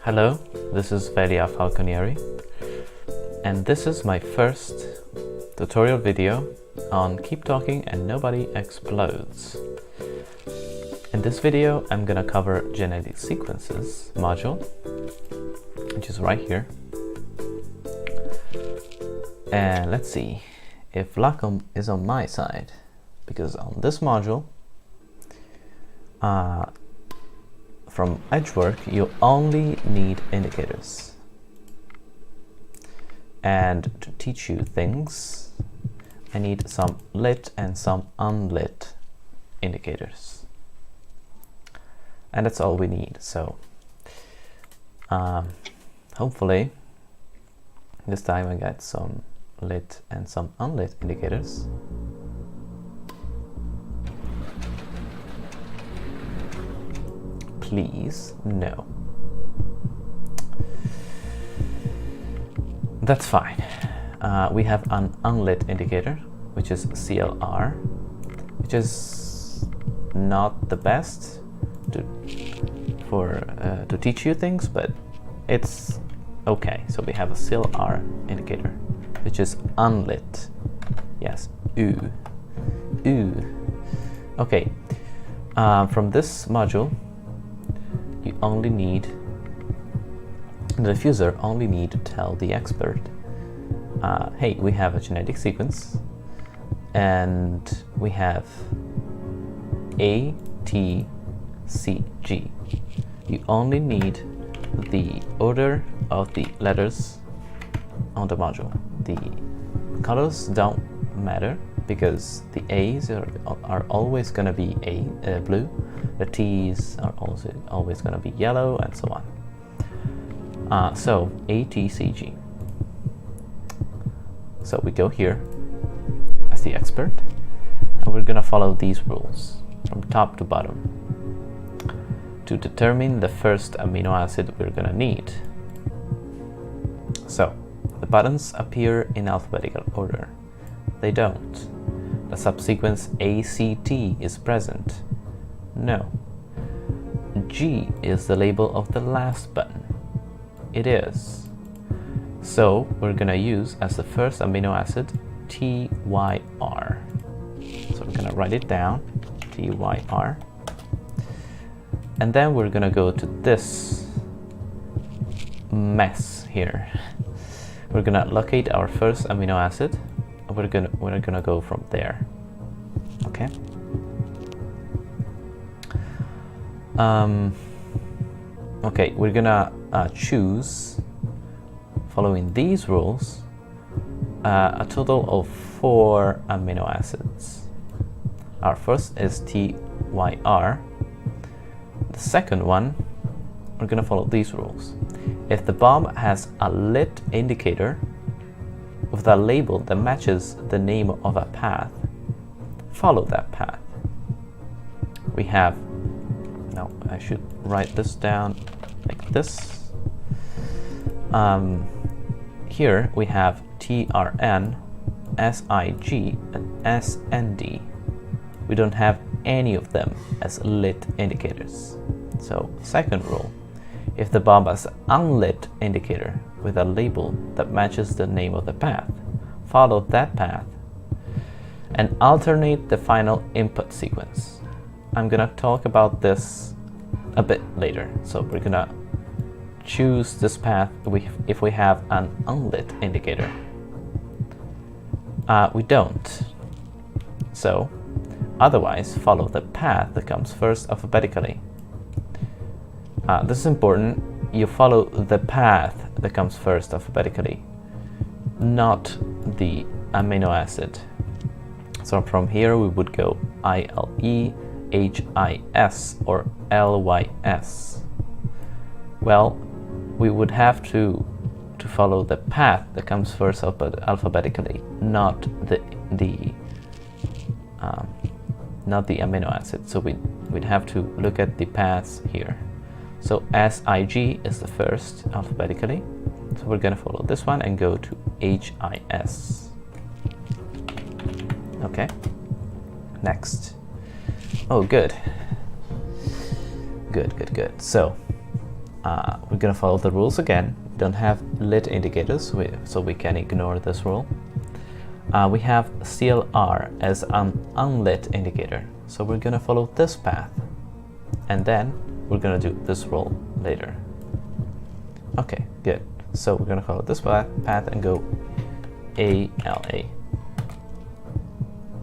Hello, this is Velia Falconieri, and this is my first tutorial video on Keep Talking and Nobody Explodes. In this video, I'm gonna cover genetic sequences module, which is right here. And let's see if luck is on my side, because on this module, from Edgework, you only need indicators. And to teach you things, I need some lit and some unlit indicators. And that's all we need. So hopefully this time I got some lit and some unlit indicators. Please, no. That's fine. We have an unlit indicator, which is CLR, which is not the best to teach you things, but it's okay. So we have a CLR indicator, which is unlit. Yes, ooh. Okay, from this module, you only need, the diffuser only need to tell the expert, hey, we have a genetic sequence and we have A, T, C, G. You only need the order of the letters on the module. The colors don't matter because the A's are always going to be blue, the T's are also always going to be yellow, and so on. So A, T, C, G. So we go here as the expert, and we're going to follow these rules from top to bottom to determine the first amino acid we're going to need. So the buttons appear in alphabetical order. They don't. The subsequence ACT is present. No. G is the label of the last button. It is. So we're gonna use as the first amino acid TYR. So we're gonna write it down, TYR. And then we're gonna go to this mess here. We're gonna locate our first amino acid. We're gonna go from there. Okay. Okay, we're gonna choose, following these rules, a total of 4 amino acids. Our first is TYR. The second one, we're gonna follow these rules. If the bomb has a lit indicator with a label that matches the name of a path, follow that path. We have, now I should write this down like this. Here we have TRN, SIG, and SND. We don't have any of them as lit indicators. So second rule, if the bomb has an unlit indicator with a label that matches the name of the path, follow that path and alternate the final input sequence. I'm gonna talk about this a bit later. So we're gonna choose this path if we have an unlit indicator. We don't. So otherwise, follow the path that comes first alphabetically. This is important. You follow the path that comes first alphabetically, not the amino acid. So from here we would go ILE, HIS, or LYS. Well, we would have to follow the path that comes first alphabetically, not the amino acid. So we'd have to look at the paths here. So SIG is the first alphabetically. So we're gonna follow this one and go to HIS. Okay. Next. Oh, good. Good. So we're going to follow the rules again. We don't have lit indicators, so we can ignore this rule. We have CLR as an unlit indicator, so we're going to follow this path, and then we're going to do this rule later. Okay, good. So we're going to follow this path and go ALA.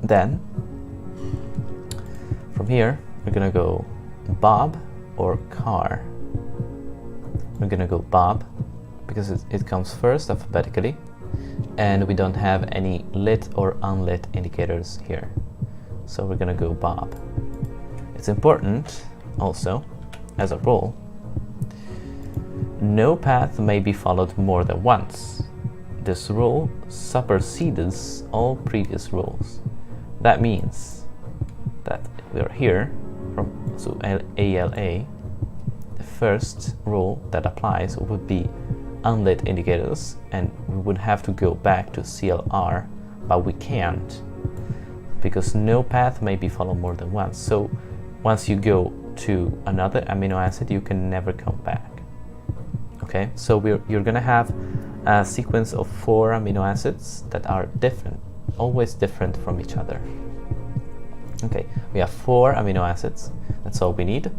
Then from here we're going to go Bob or car. We're going to go Bob because it comes first alphabetically, and we don't have any lit or unlit indicators here, so we're going to go Bob. It's important also, as a rule, no path may be followed more than once. This rule supersedes all previous rules. That means that we're here so ALA, the first rule that applies would be unlit indicators, and we would have to go back to CLR, but we can't because no path may be followed more than once. So once you go to another amino acid, you can never come back. Okay, so you're gonna have a sequence of 4 amino acids that are different, always different from each other. Okay, we have 4 amino acids. That's all we need.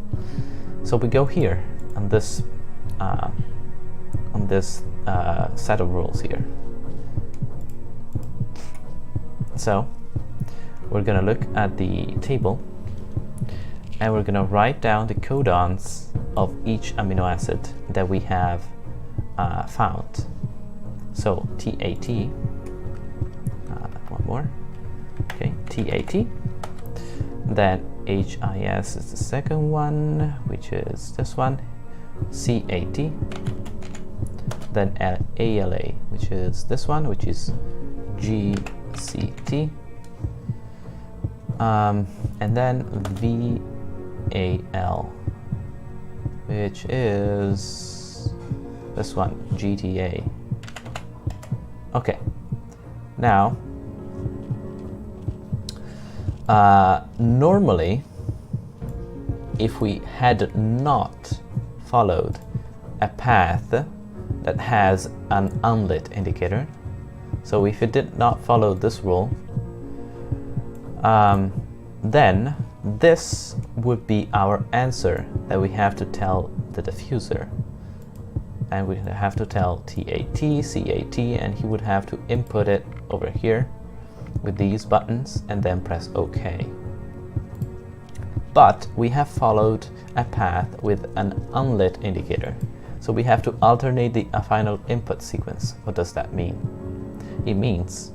So we go here on this set of rules here. So we're gonna look at the table, and we're gonna write down the codons of each amino acid that we have found. So TAT, one more. Okay, TAT. Then HIS is the second one, which is this one, CAT. Then ALA, which is this one, which is GCT. And then VAL, which is this one, GTA. Okay, now normally, if we had not followed a path that has an unlit indicator, so if it did not follow this rule, then this would be our answer that we have to tell the diffuser, and we have to tell TAT, CAT, and he would have to input it over here with these buttons and then press OK. But we have followed a path with an unlit indicator, so we have to alternate the final input sequence. What does that mean? It means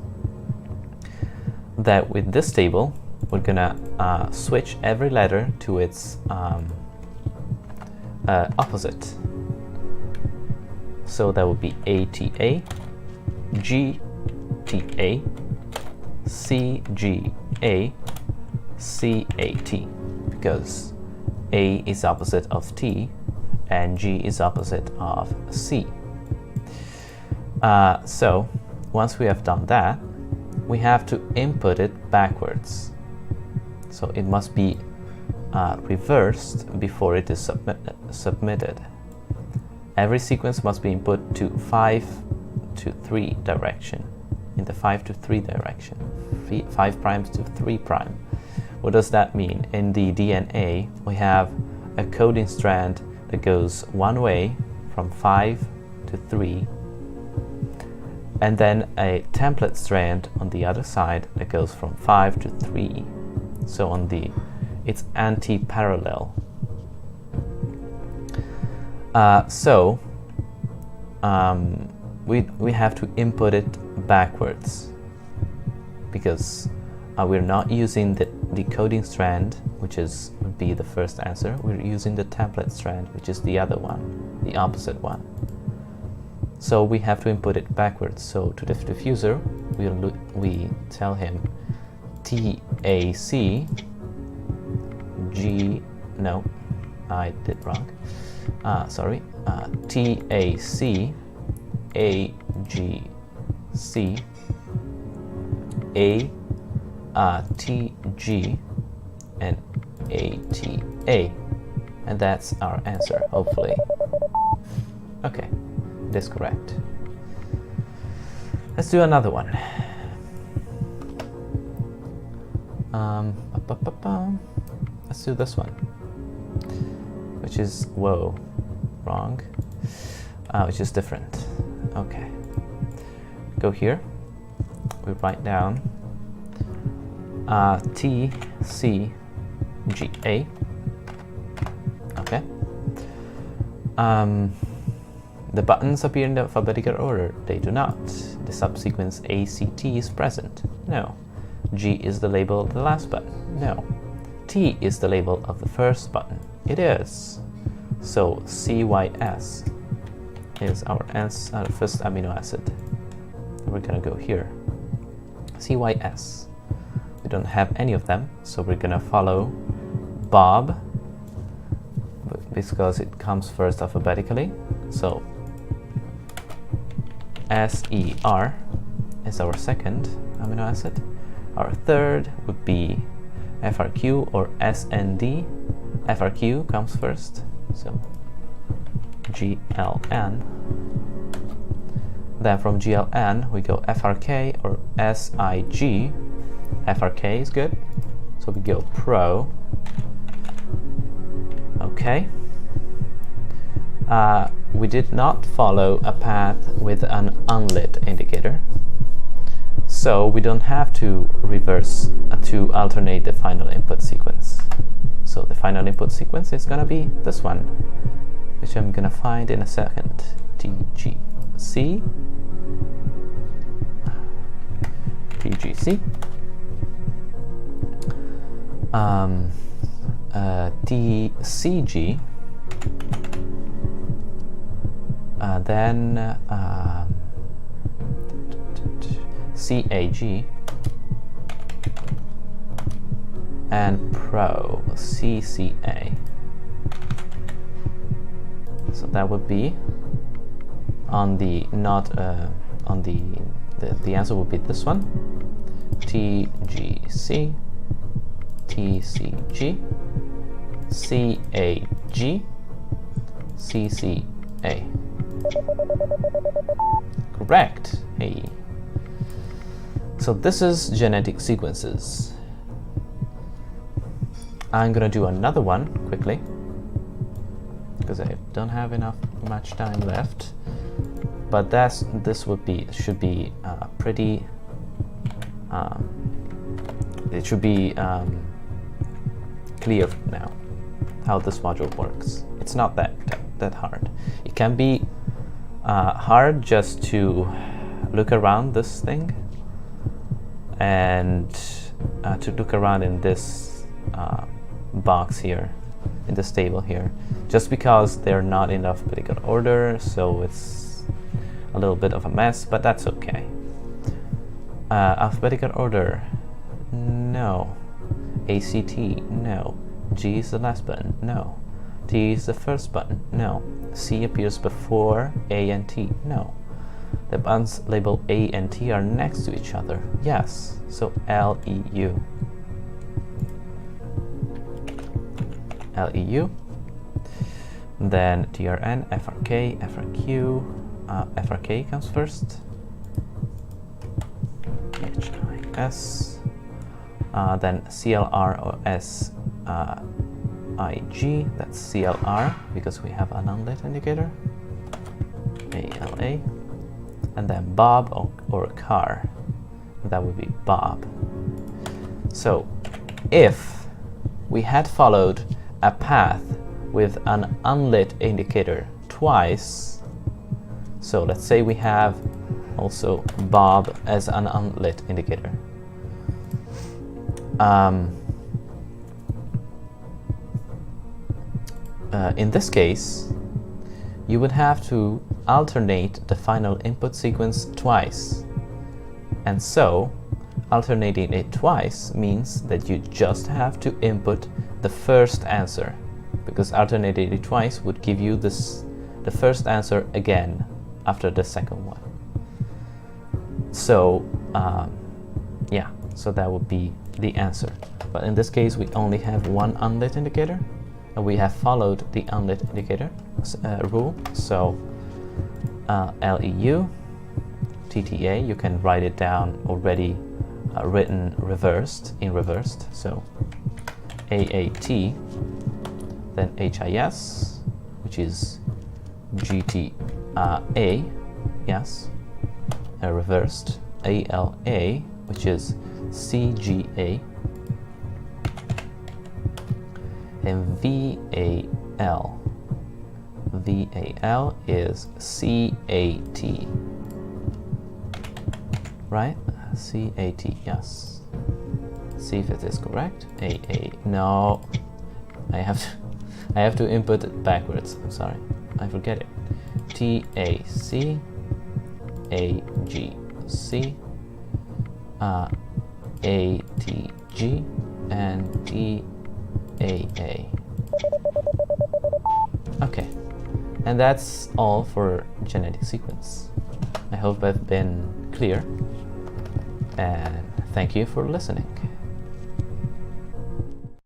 that with this table we're gonna switch every letter to its opposite. So that would be ATA, GTA, CGA, CAT, because A is opposite of T and G is opposite of C. So once we have done that, we have to input it backwards. So it must be reversed before it is submitted. Every sequence must be input to 5 to 3 direction, in the 5 to 3 direction, 5 primes to 3 prime. What does that mean? In the DNA, we have a coding strand that goes one way from 5 to 3, and then a template strand on the other side that goes from 5 to 3. So it's anti-parallel. We have to input it backwards because we're not using the coding strand, which would be the first answer. We're using the template strand, which is the other one, the opposite one. So we have to input it backwards. So to the diffuser, we tell him TAC G. No, I did wrong. Sorry. TAC AGC ATG and ATA, and that's our answer, hopefully. Okay, it is correct. Let's do another one. Let's do this one, which is, whoa, wrong, which is different. Okay, go here, we write down T, C, G, A. Okay. The buttons appear in the alphabetical order. They do not. The subsequence ACT is present. No. G is the label of the last button. No. T is the label of the first button. It is. So CYS is our first amino acid. We're gonna go here. CYS. We don't have any of them, so we're gonna follow Bob because it comes first alphabetically. So SER is our second amino acid. Our third would be FRQ or SND. FRQ comes first, so GLN. Then from GLN we go FRK or SIG. FRK is good, so we go Pro. Okay. We did not follow a path with an unlit indicator, so we don't have to reverse to alternate the final input sequence. So the final input sequence is gonna be this one, which I'm gonna find in a second. TGC, TGC, TCG, then CAG, and Pro, CCA. So that would be on the on the answer would be this one: TGC, TCG, CAG, CCA. Correct. Hey. So this is genetic sequences. I'm gonna do another one quickly because I don't have much time left. But this should be pretty. It should be clear now how this module works. It's not that hard. It can be hard just to look around this thing and to look around in this box here, in this table here, just because they're not in alphabetical order, so it's a little bit of a mess, but that's okay. Alphabetical order, no. ACT, no. G is the last button, no. T is the first button, no. C appears before A and T, no. The buttons labeled A and T are next to each other, yes. So LEU. LEU. Then TRN, FRK, FRQ. FRK comes first. HIS. Then CLR or SIG, that's CLR because we have an unlit indicator. ALA. And then Bob or car, that would be Bob. So if we had followed a path with an unlit indicator twice, so let's say we have also Bob as an unlit indicator. In this case, you would have to alternate the final input sequence twice. And so, alternating it twice means that you just have to input the first answer, because alternating it twice would give you the first answer again after the second one. So, yeah, so that would be the answer. But in this case, we only have one unlit indicator, and we have followed the unlit indicator rule. So LEU, TTA, you can write it down already written in reversed. So AAT, then HIS, which is GTA, yes, reversed ALA, which is CGA, and VAL. VAL is CAT, right? CAT, yes. See if it is correct. AA, no. I have to input it backwards. I'm sorry, I forget it. TAC, AGC, ATG, and TAA. Okay, and that's all for genetic sequence. I hope I've been clear, and thank you for listening.